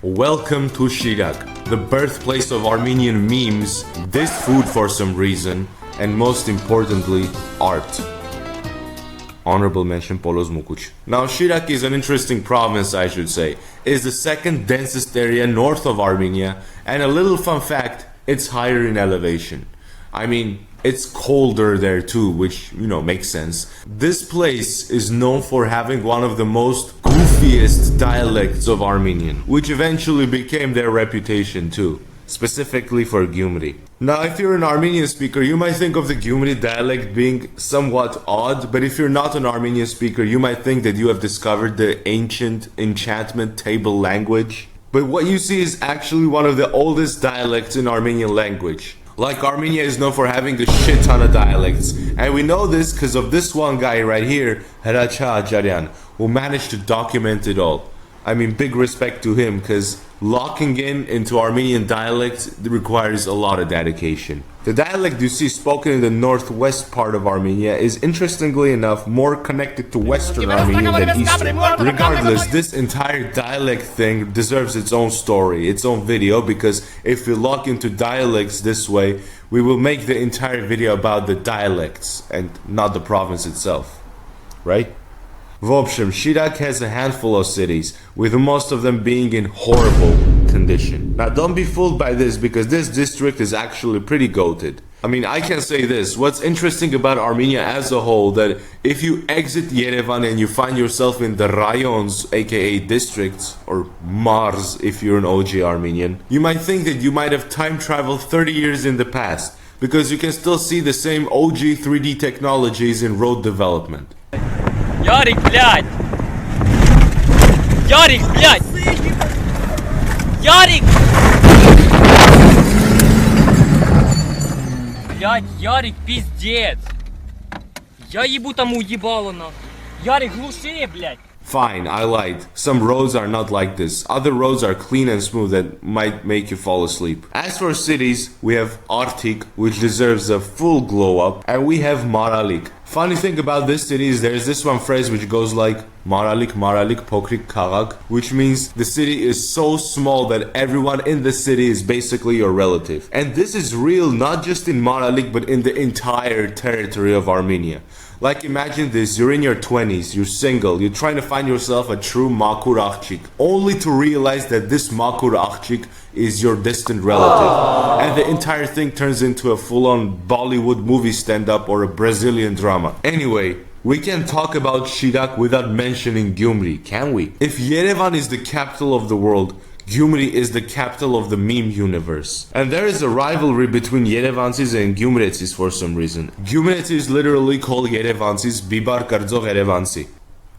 Welcome to Shirak, the birthplace of Armenian memes, this food for some reason, and most importantly, art. Honorable mention Poloz Mukuch. Now Shirak is an interesting province, I should say. It is the second densest area north of Armenia, and a little fun fact, it's higher in elevation. I mean, it's colder there too, which, makes sense. This place is known for having one of the most goofiest dialects of Armenian, which eventually became their reputation too, specifically for Gyumri. Now, if you're an Armenian speaker, you might think of the Gyumri dialect being somewhat odd, but if you're not an Armenian speaker, you might think that you have discovered the ancient enchantment table language. But what you see is actually one of the oldest dialects in Armenian language. Like, Armenia is known for having a shit ton of dialects, and we know this because of this one guy right here, Heracha, who managed to document it all. I mean, big respect to him, because locking into Armenian dialect requires a lot of dedication. The dialect you see spoken in the northwest part of Armenia is, interestingly enough, more connected to Western Armenian than Eastern. Regardless, this entire dialect thing deserves its own story, its own video, because if we lock into dialects this way, we will make the entire video about the dialects and not the province itself, right? В общем, Shirak has a handful of cities, with most of them being in horrible condition. Now, don't be fooled by this, because this district is actually pretty goated. I mean, I can say this, what's interesting about Armenia as a whole, that if you exit Yerevan and you find yourself in the rayons, aka districts, or Mars if you're an OG Armenian, you might think that you might have time traveled 30 years in the past, because you can still see the same OG 3D technologies in road development. Ярик, блядь! Ярик, блядь! Ярик! Блядь, Ярик, пиздец! Я ебу тому ебало нахуй! Ярик, глуши, блядь! Fine, I lied. Some roads are not like this. Other roads are clean and smooth that might make you fall asleep. As for cities, we have Artik, which deserves a full glow up, and we have Maralik. Funny thing about this city is there's this one phrase which goes like Maralik, Maralik, Pokrik, Karak, which means the city is so small that everyone in the city is basically your relative. And this is real not just in Maralik but in the entire territory of Armenia. Like, imagine this, you're in your 20s, you're single, you're trying to find yourself a true Makur Akhchik, only to realize that this Makur Akhchik is your distant relative. And the entire thing turns into a full-on Bollywood movie stand-up or a Brazilian drama. Anyway, we can talk about Shirak without mentioning Gyumri, can we? If Yerevan is the capital of the world, Gyumri is the capital of the meme universe. And there is a rivalry between Yerevansis and Gyumretsis for some reason. Gyumretsis literally call Yerevansis Bibar Kardzog Yerevansi.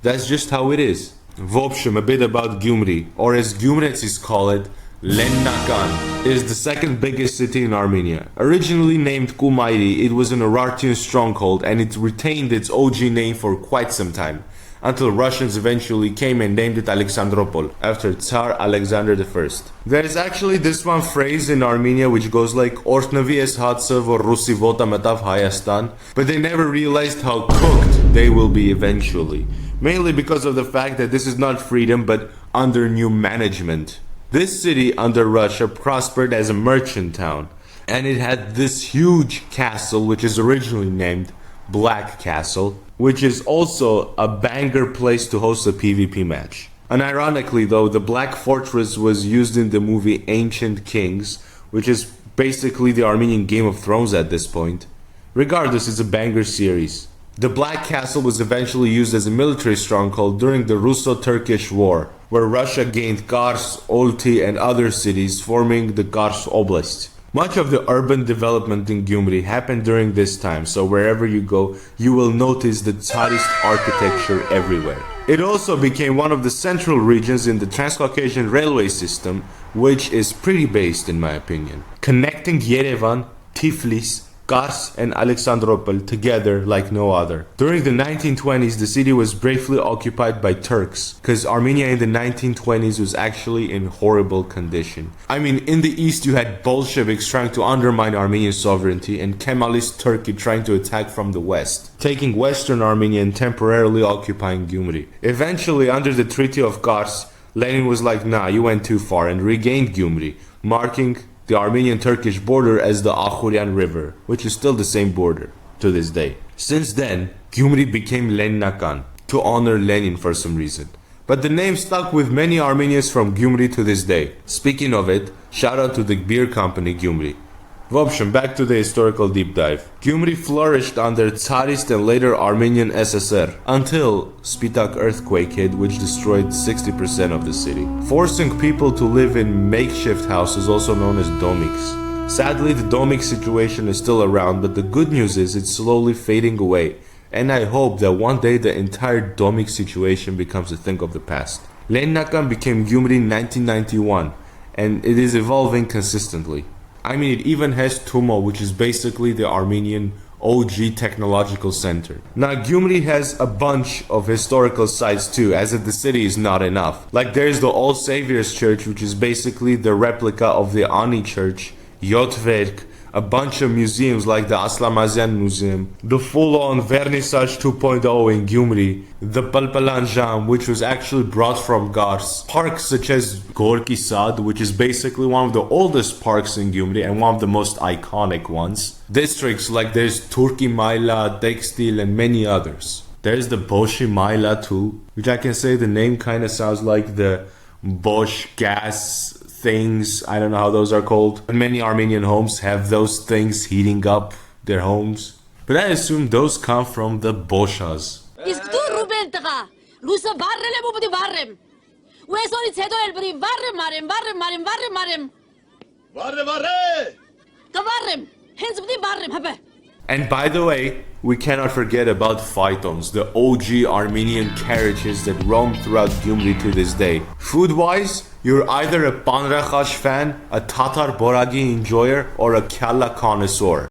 That's just how it is. В общем, a bit about Gyumri, or as Gyumretsis call it, Lennakan, is the second biggest city in Armenia. Originally named Kumairi, it was an Urartian stronghold and it retained its OG name for quite some time, until Russians eventually came and named it Alexandropol, after Tsar Alexander I. There is actually this one phrase in Armenia which goes like Ortnavi es Hatsev or Rusi vota metav Hayastan, but they never realized how cooked they will be eventually. Mainly because of the fact that this is not freedom but under new management. This city under Russia prospered as a merchant town, and it had this huge castle which is originally named Black Castle, which is also a banger place to host a PvP match. And ironically though, the Black Fortress was used in the movie Ancient Kings, which is basically the Armenian Game of Thrones at this point. Regardless, it's a banger series. The Black Castle was eventually used as a military stronghold during the Russo-Turkish War, where Russia gained Kars, Olti and other cities, forming the Kars Oblast. Much of the urban development in Gyumri happened during this time, so wherever you go, you will notice the Tsarist architecture everywhere. It also became one of the central regions in the Transcaucasian railway system, which is pretty based in my opinion, connecting Yerevan, Tiflis, Kars and Alexandropol together like no other. During the 1920s, the city was briefly occupied by Turks, because Armenia in the 1920s was actually in horrible condition. I mean, in the east you had Bolsheviks trying to undermine Armenian sovereignty and Kemalist Turkey trying to attack from the west, taking western Armenia and temporarily occupying Gyumri. Eventually, under the Treaty of Kars, Lenin was like, nah, you went too far, and regained Gyumri, marking the Armenian-Turkish border as the Akhuryan River, which is still the same border to this day. Since then, Gyumri became Leninakan, to honor Lenin for some reason. But the name stuck with many Armenians from Gyumri to this day. Speaking of it, shout out to the beer company Gyumri. В общем, back to the historical deep dive. Gyumri flourished under Tsarist and later Armenian SSR until Spitak earthquake hit, which destroyed 60% of the city, forcing people to live in makeshift houses also known as domiks. Sadly, the domik situation is still around, but the good news is it's slowly fading away, and I hope that one day the entire domik situation becomes a thing of the past. Leninakan became Gyumri in 1991, and it is evolving consistently. I mean, it even has Tumo, which is basically the Armenian OG technological center. Now, Gyumri has a bunch of historical sites too, as if the city is not enough. Like there's the All Saviors Church, which is basically the replica of the Ani Church, Yotverk, a bunch of museums like the Aslamazyan Museum, the full-on Vernissage 2.0 in Gyumri, the Palpalan Jam, which was actually brought from Gars, parks such as Gorky Sad, which is basically one of the oldest parks in Gyumri and one of the most iconic ones, districts like there's Turki Mayla, Tekstil, and many others. There's the Boshi Mayla too, which I can say the name kind of sounds like the Bosch gas things, I don't know how those are called. Many Armenian homes have those things heating up their homes. But I assume those come from the Boshas. And by the way, we cannot forget about phaetons, the OG Armenian carriages that roam throughout Gyumri to this day. Food-wise, you're either a Panrakhash fan, a Tatar Boragi enjoyer, or a Qyalla connoisseur.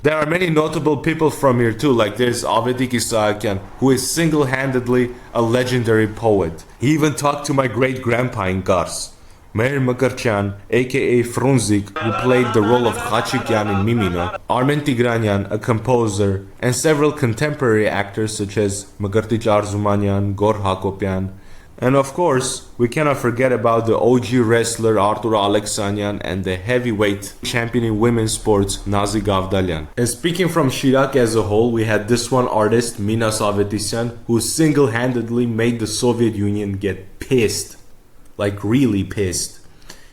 There are many notable people from here too, like there's Avetisyan, who is single-handedly a legendary poet. He even talked to my great-grandpa in Kars. Meir Makarchan, aka Frunzik, who played the role of Khachikyan in Mimina, Armen Tigranyan, a composer, and several contemporary actors such as Makartich Arzumanyan, Gor Hakopyan, and of course, we cannot forget about the OG wrestler Artur Alexanyan and the heavyweight champion in women's sports Nazi Gavdalyan. And speaking from Shirak as a whole, we had this one artist, Minas Avetisyan, who single-handedly made the Soviet Union get pissed. Like really pissed.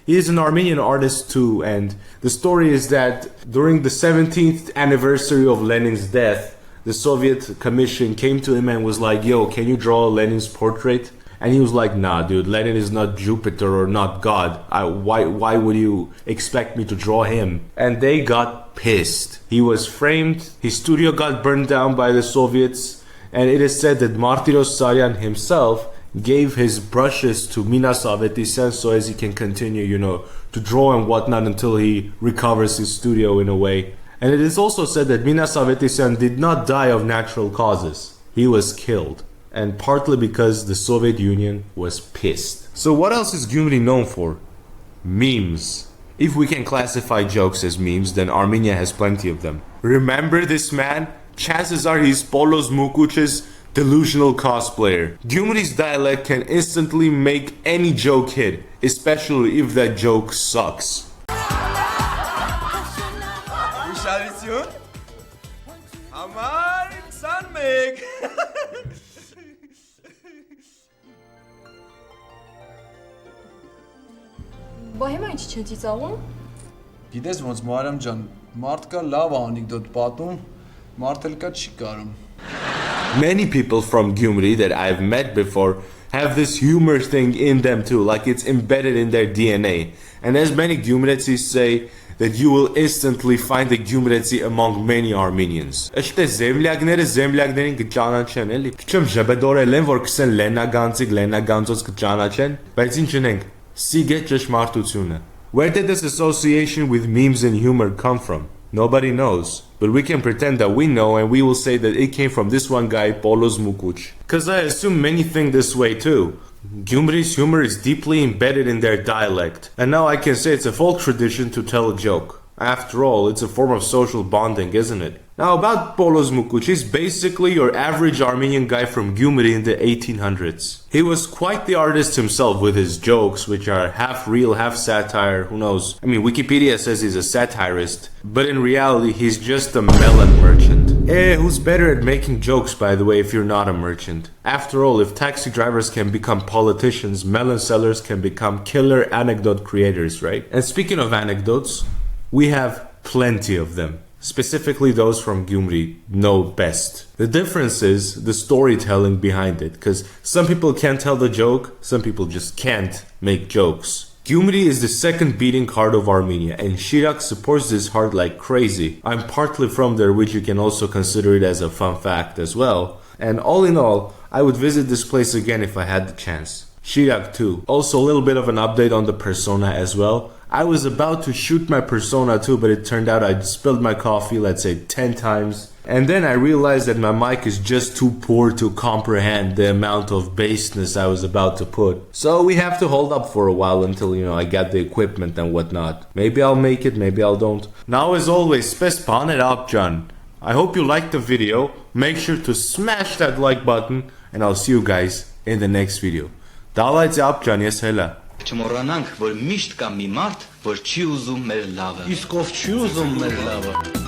He is an Armenian artist too, and the story is that during the 17th anniversary of Lenin's death, the Soviet Commission came to him and was like, yo, can you draw Lenin's portrait? And he was like, nah dude, Lenin is not Jupiter or not God. Why would you expect me to draw him? And they got pissed. He was framed, his studio got burned down by the Soviets, and it is said that Martyros Saryan himself gave his brushes to Minas Avetisyan so as he can continue, to draw and whatnot until he recovers his studio in a way. And it is also said that Minas Avetisyan did not die of natural causes. He was killed. And partly because the Soviet Union was pissed. So what else is Gyumri known for? Memes. If we can classify jokes as memes, then Armenia has plenty of them. Remember this man? Chances are he's Poloz Mukuch's delusional cosplayer. Gyumri's dialect can instantly make any joke hit, especially if that joke sucks. Բա հիմա ինչ չեն ծիծաղում? Գիտես ոնց Մարիամ ջան, մարդ կա լավ անեկդոտ պատում, մարդ էլ կա չի կարում. Many people from Gyumri that I've met before have this humor thing in them too, like it's embedded in their DNA. And as many Gyumretsis say, that you will instantly find a Gyumretsi among many Armenians. Ըշտե զեմլյակները զեմլյակներին կճանաչեն, էլի։ Չեմ ժբեդորել են, որ կսեն լենագանցիկ լենագանցոց կճանաչեն, բայց ինչ ունենք, սիգե ճշմարտությունը. Where did this association with memes and humor come from? Nobody knows, but we can pretend that we know, and we will say that it came from this one guy, Poloz Mukuch. Cause I assume many think this way too. Gyumri's humor is deeply embedded in their dialect, and now I can say it's a folk tradition to tell a joke. After all, it's a form of social bonding, isn't it? Now about Poloz Mukuch, he's basically your average Armenian guy from Gyumri in the 1800s. He was quite the artist himself with his jokes, which are half real, half satire, who knows. I mean, Wikipedia says he's a satirist, but in reality he's just a melon merchant. Who's better at making jokes, by the way, if you're not a merchant? After all, if taxi drivers can become politicians, melon sellers can become killer anecdote creators, right? And speaking of anecdotes, we have plenty of them. Specifically those from Gyumri know best. The difference is the storytelling behind it, because some people can tell the joke, some people just can't make jokes. Gyumri is the second beating heart of Armenia, and Shirak supports this heart like crazy. I'm partly from there, which you can also consider it as a fun fact as well. And all in all, I would visit this place again if I had the chance. Shirak too. Also a little bit of an update on the persona as well. I was about to shoot my persona too, but it turned out I spilled my coffee, let's say 10 times. And then I realized that my mic is just too poor to comprehend the amount of bassness I was about to put. So we have to hold up for a while until, I get the equipment and whatnot. Maybe I'll make it, maybe I don't. Now as always, spespan et apjan. I hope you liked the video. Make sure to smash that like button, and I'll see you guys in the next video. Dialect apjan, yes hella. Չմոռանանք, որ միշտ կա մի մարդ, որ չի ուզում մեր լավը։ Իսկ ով չի ուզում մեր լավը։